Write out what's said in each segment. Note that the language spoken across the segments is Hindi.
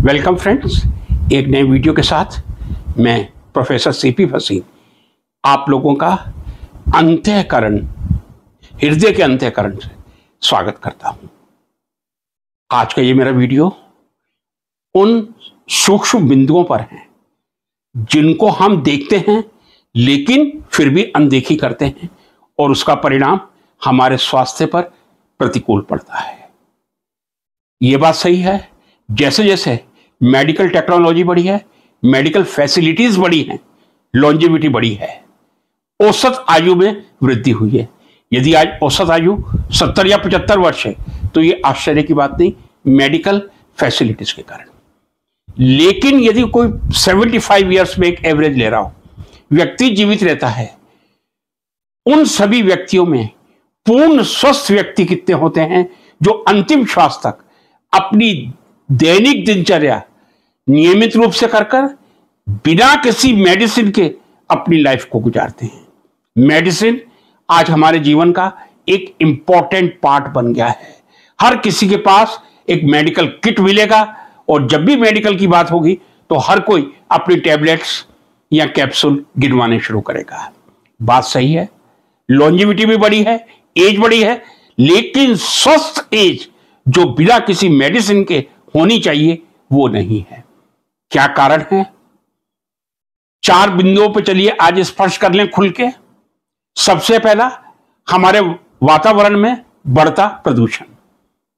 वेलकम फ्रेंड्स, एक नए वीडियो के साथ मैं प्रोफेसर सीपी भसीन आप लोगों का अंतःकरण, हृदय के अंतःकरण से स्वागत करता हूं। आज का ये मेरा वीडियो उन सूक्ष्म बिंदुओं पर है जिनको हम देखते हैं लेकिन फिर भी अनदेखी करते हैं और उसका परिणाम हमारे स्वास्थ्य पर प्रतिकूल पड़ता है। ये बात सही है, जैसे जैसे मेडिकल टेक्नोलॉजी बढ़ी है, मेडिकल फैसिलिटीज बढ़ी हैं, लॉन्जेविटी बढ़ी है, औसत आयु में वृद्धि हुई है। यदि आज औसत आयु 70 या 75 वर्ष है तो ये आश्चर्य की बात नहीं, मेडिकल फैसिलिटीज के कारण। लेकिन यदि कोई 75 ईयर्स में एक एवरेज ले रहा हो, व्यक्ति जीवित रहता है, उन सभी व्यक्तियों में पूर्ण स्वस्थ व्यक्ति कितने होते हैं जो अंतिम श्वास तक अपनी दैनिक दिनचर्या नियमित रूप से कर बिना किसी मेडिसिन के अपनी लाइफ को गुजारते हैं। मेडिसिन आज हमारे जीवन का एक इंपॉर्टेंट पार्ट बन गया है। हर किसी के पास एक मेडिकल किट मिलेगा और जब भी मेडिकल की बात होगी तो हर कोई अपनी टैबलेट्स या कैप्सूल गिनवाने शुरू करेगा। बात सही है, लॉन्जेविटी भी बढ़ी है, एज बढ़ी है, लेकिन स्वस्थ एज जो बिना किसी मेडिसिन के होनी चाहिए वो नहीं है। क्या कारण है? 4 बिंदुओं पर चलिए आज स्पर्श कर लें खुल के। सबसे पहला, हमारे वातावरण में बढ़ता प्रदूषण।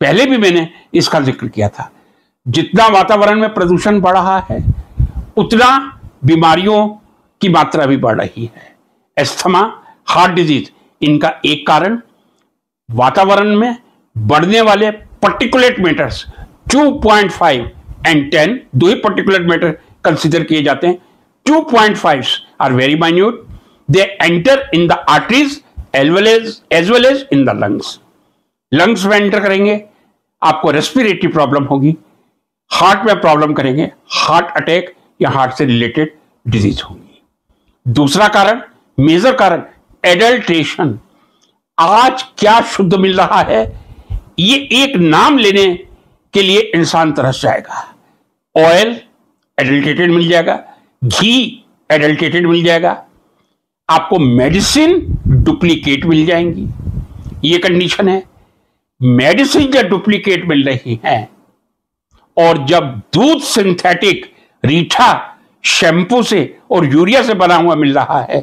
पहले भी मैंने इसका जिक्र किया था, जितना वातावरण में प्रदूषण बढ़ रहा है उतना बीमारियों की मात्रा भी बढ़ रही है। अस्थमा, हार्ट डिजीज, इनका एक कारण वातावरण में बढ़ने वाले पर्टिकुलेट मैटर्स 2.5 एंड 10, दो ही पर्टिकुलेट मैटर कंसीडर किए जाते हैं। 2.5 are very minute, they enter in the arteries as well as in the lungs. Lungs में एंटर करेंगे, आपको रेस्पिरेटरी प्रॉब्लम होगी, हार्ट में प्रॉब्लम करेंगे, हार्ट अटैक या हार्ट से रिलेटेड डिजीज होगी। दूसरा कारण, मेजर कारण, एडल्ट्रेशन। आज क्या शुद्ध मिल रहा है, ये एक नाम लेने के लिए इंसान तरस जाएगा। ऑयल एडल्टेटेड मिल जाएगा, घी एडल्टेटेड मिल जाएगा, आपको मेडिसिन डुप्लीकेट मिल जाएंगी। ये कंडीशन है। मेडिसिन जब डुप्लीकेट मिल रही है और जब दूध सिंथेटिक, रीठा, शैम्पू से और यूरिया से बना हुआ मिल रहा है,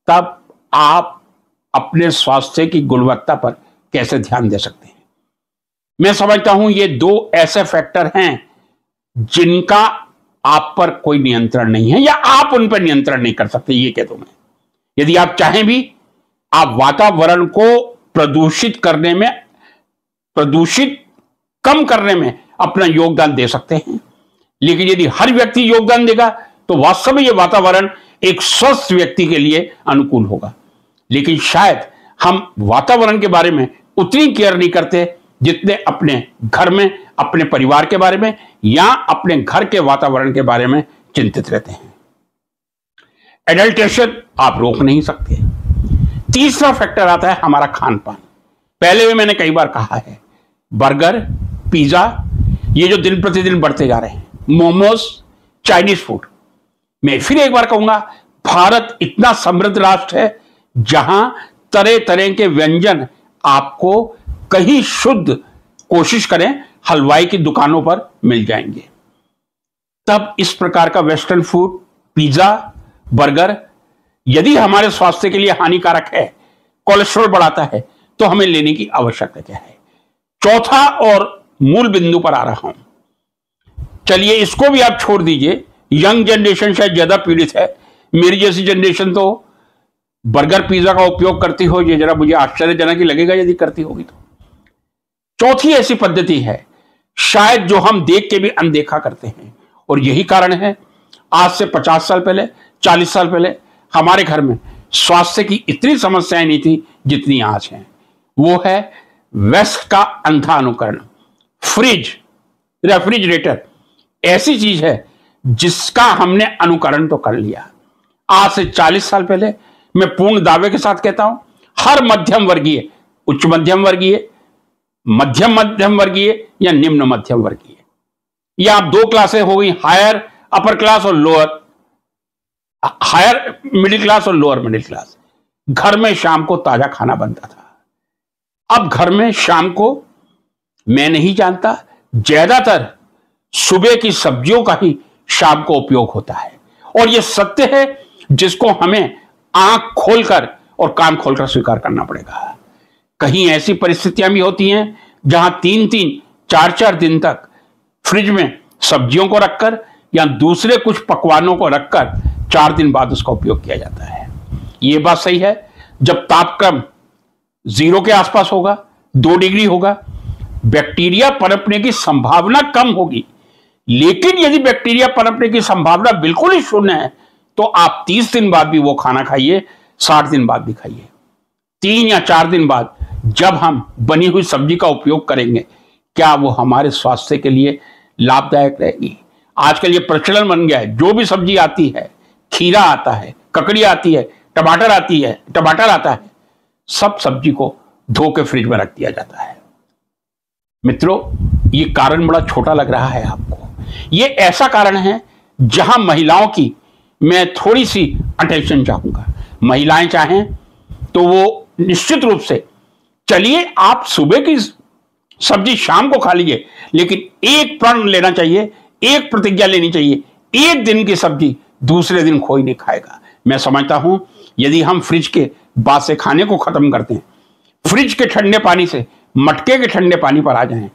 तब आप अपने स्वास्थ्य की गुणवत्ता पर कैसे ध्यान दे सकते हैं? मैं समझता हूं ये 2 ऐसे फैक्टर हैं जिनका आप पर कोई नियंत्रण नहीं है या आप उन पर नियंत्रण नहीं कर सकते। ये कह दूं मैं, यदि आप चाहें भी आप वातावरण को प्रदूषित कम करने में अपना योगदान दे सकते हैं। लेकिन यदि हर व्यक्ति योगदान देगा तो वास्तव में यह वातावरण एक स्वस्थ व्यक्ति के लिए अनुकूल होगा। लेकिन शायद हम वातावरण के बारे में उतनी केयर नहीं करते जितने अपने घर में, अपने परिवार के बारे में या अपने घर के वातावरण के बारे में चिंतित रहते हैं। एडल्ट्रेशन आप रोक नहीं सकते। तीसरा फैक्टर आता है हमारा खान पान। पहले भी मैंने कई बार कहा है, बर्गर, पिज्जा, ये जो दिन प्रतिदिन बढ़ते जा रहे हैं, मोमोज, चाइनीज फूड। मैं फिर एक बार कहूंगा, भारत इतना समृद्ध राष्ट्र है जहां तरह तरह के व्यंजन आपको कहीं शुद्ध, कोशिश करें, हलवाई की दुकानों पर मिल जाएंगे। तब इस प्रकार का वेस्टर्न फूड, पिज्जा, बर्गर यदि हमारे स्वास्थ्य के लिए हानिकारक है, कोलेस्ट्रॉल बढ़ाता है, तो हमें लेने की आवश्यकता क्या है? चौथा और मूल बिंदु पर आ रहा हूं। चलिए इसको भी आप छोड़ दीजिए, यंग जनरेशन शायद ज्यादा पीड़ित है। मेरी जैसी जनरेशन तो बर्गर, पिज्जा का उपयोग करती हो, ये जरा मुझे आश्चर्यजनक ही लगेगा यदि करती होगी तो। चौथी ऐसी पद्धति है शायद जो हम देख के भी अनदेखा करते हैं, और यही कारण है आज से 50 साल पहले, 40 साल पहले हमारे घर में स्वास्थ्य की इतनी समस्याएं नहीं थी जितनी आज हैं। वो है वेस्ट का अंधा अनुकरण। फ्रिज, रेफ्रिजरेटर ऐसी चीज है जिसका हमने अनुकरण तो कर लिया। आज से 40 साल पहले, मैं पूर्ण दावे के साथ कहता हूं, हर मध्यम वर्गीय, उच्च मध्यम वर्गीय, मध्यम मध्यम वर्गीय या निम्न मध्यम वर्गीय या आप दो क्लासें हो गई, हायर अपर क्लास और लोअर, हायर मिडिल क्लास और लोअर मिडिल क्लास। घर में शाम को ताजा खाना बनता था। अब घर में शाम को, मैं नहीं जानता, ज्यादातर सुबह की सब्जियों का ही शाम को उपयोग होता है। और यह सत्य है जिसको हमें आंख खोलकर और कान खोलकर स्वीकार करना पड़ेगा। कहीं ऐसी परिस्थितियां भी होती हैं जहां 3-3, 4-4 दिन तक फ्रिज में सब्जियों को रखकर या दूसरे कुछ पकवानों को रखकर 4 दिन बाद उसका उपयोग किया जाता है। यह बात सही है, जब तापक्रम 0 के आसपास होगा, 2 डिग्री होगा, बैक्टीरिया पनपने की संभावना कम होगी। लेकिन यदि बैक्टीरिया पनपने की संभावना बिल्कुल ही शून्य है तो आप 30 दिन बाद भी वो खाना खाइए, 60 दिन बाद भी खाइए। 3 या 4 दिन बाद जब हम बनी हुई सब्जी का उपयोग करेंगे, क्या वो हमारे स्वास्थ्य के लिए लाभदायक रहेगी? आजकल ये प्रचलन बन गया है, जो भी सब्जी आती है, खीरा आता है, ककड़ी आती है, टमाटर आता है, सब सब्जी को धो के फ्रिज में रख दिया जाता है। मित्रों, ये कारण बड़ा छोटा लग रहा है आपको। ये ऐसा कारण है जहां महिलाओं की मैं थोड़ी सी अटेंशन चाहूंगा। महिलाएं चाहें तो वो निश्चित रूप से, चलिए आप सुबह की सब्जी शाम को खा लीजिए, लेकिन एक प्रण लेना चाहिए, एक प्रतिज्ञा लेनी चाहिए, एक दिन की सब्जी दूसरे दिन कोई नहीं खाएगा। मैं समझता हूं यदि हम फ्रिज के बासे खाने को खत्म करते हैं, फ्रिज के ठंडे पानी से मटके के ठंडे पानी पर आ जाएं,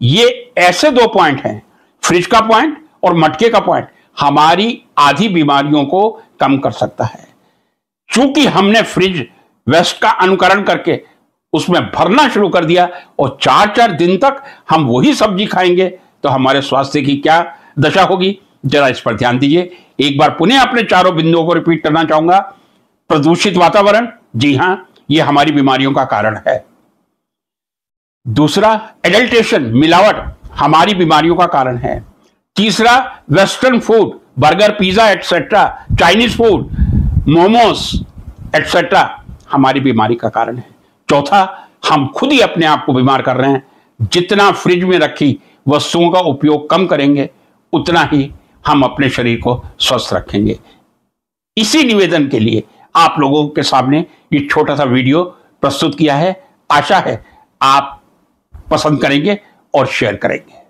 ये ऐसे 2 पॉइंट हैं, फ्रिज का पॉइंट और मटके का पॉइंट, हमारी आधी बीमारियों को कम कर सकता है। चूंकि हमने फ्रिज वेस्ट का अनुकरण करके उसमें भरना शुरू कर दिया और 4-4 दिन तक हम वही सब्जी खाएंगे तो हमारे स्वास्थ्य की क्या दशा होगी, जरा इस पर ध्यान दीजिए। एक बार पुनः अपने चारों बिंदुओं को रिपीट करना चाहूंगा। प्रदूषित वातावरण, जी हां, यह हमारी बीमारियों का कारण है। दूसरा, एडल्ट्रेशन, मिलावट, हमारी बीमारियों का कारण है। तीसरा, western food, burger, pizza etcetera, Chinese food, momos etcetera, हमारी बीमारी का कारण है। चौथा, हम खुद ही अपने आप को बीमार कर रहे हैं। जितना फ्रिज में रखी वस्तुओं का उपयोग कम करेंगे, उतना ही हम अपने शरीर को स्वस्थ रखेंगे। इसी निवेदन के लिए आप लोगों के सामने ये छोटा सा वीडियो प्रस्तुत किया है। आशा है आप पसंद करेंगे और शेयर करेंगे।